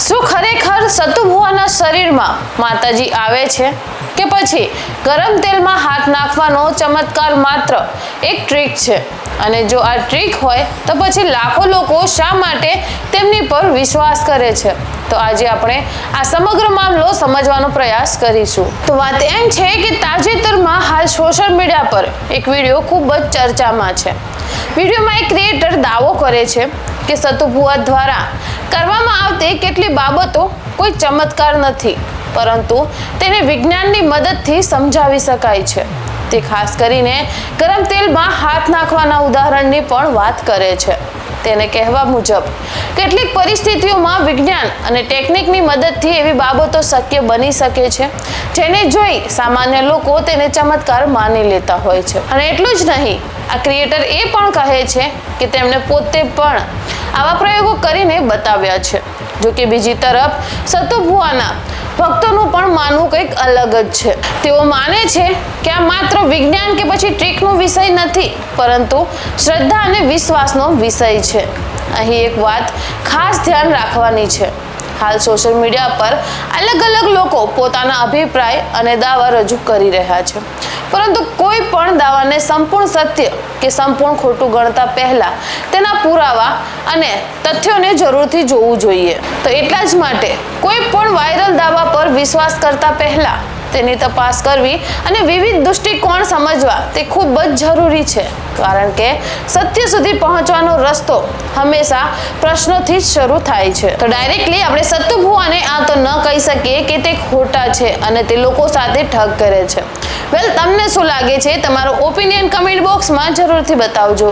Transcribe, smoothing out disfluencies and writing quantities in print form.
શું ખરેખર સતુ ભુવાના શરીરમાં માતાજી આવે છે કે પછી ગરમ તેલમાં હાથ નાખવાનો ચમત્કાર માત્ર એક ટ્રીક છે? અને જો આ ટ્રીક હોય તો પછી લાખો લોકો શા માટે તેમની પર વિશ્વાસ કરે છે? તો આજે આપણે આ સમગ્ર મામલો સમજવાનો પ્રયાસ કરીશું. તો વાત એમ છે કે તાજેતરમાં હાલ સોશિયલ મીડિયા પર એક વિડીયો ખૂબ જ ચર્ચામાં છે. વિડીયોમાં એક ક્રિએટર દાવો કરે છે કે સતુ ભુવા દ્વારા કરવામાં આવતી કેટલી બાબતો કોઈ ચમત્કાર નથી, પરંતુ તેને વિજ્ઞાનની મદદથી સમજાવી શકાય છે. તે ખાસ કરીને ગરમ તેલમાં હાથ નાખવાના ઉદાહરણની પણ વાત કરે છે. તેને કહેવા મુજબ કેટલીક પરિસ્થિતિઓમાં વિજ્ઞાન અને ટેકનિકની મદદથી એવી બાબતો શક્ય બની શકે છે જેને જોઈ સામાન્ય લોકો તેને ચમત્કાર માની લેતા હોય છે. અને એટલું જ નહીં, આ ક્રિએટર એ પણ કહે છે કે તેમણે પોતે પણ આવા પ્રયોગો કરીને બતાવ્યા છે. જો કે બીજી તરફ સતુ ભુવાના ભક્તોનું પણ માનવું કંઈક અલગ જ છે. તેઓ માને છે કે આ માત્ર વિજ્ઞાન કે પછી ટ્રીકનો વિષય નથી, પરંતુ શ્રદ્ધા અને વિશ્વાસનો વિષય છે. અહીં એક વાત ખાસ ધ્યાન રાખવાની છે. હાલ સોશિયલ મીડિયા પર અલગ અલગ લોકો પોતાના અભિપ્રાય અને દાવા રજૂ કરી રહ્યા છે, પરંતુ કોઈ પણ દાવાને સંપૂર્ણ સત્ય કે સંપૂર્ણ ખોટું ગણતા પહેલા તેના પુરાવા અને તથ્યોને જરૂરથી જોવું જોઈએ. તો એટલા જ માટે કોઈ પણ વાયરલ દાવા પર વિશ્વાસ કરતા પહેલા તેની તપાસ કરવી અને વિવિધ દૃષ્ટિકોણ સમજવા તે ખૂબ જ જરૂરી છે, કારણ કે સત્ય સુધી પહોંચવાનો રસ્તો હંમેશા પ્રશ્નોથી જ શરૂ થાય છે. તો ડાયરેક્ટલી આપણે સતુ ભુવાને આ તો ન કહી શકીએ કે તે ખોટા છે અને તે લોકો સાથે ઠગ કરે છે. વેલ, તમને શું લાગે છે? તમારો ઓપિનિયન કમેન્ટ બોક્સમાં જરૂરથી બતાવજો.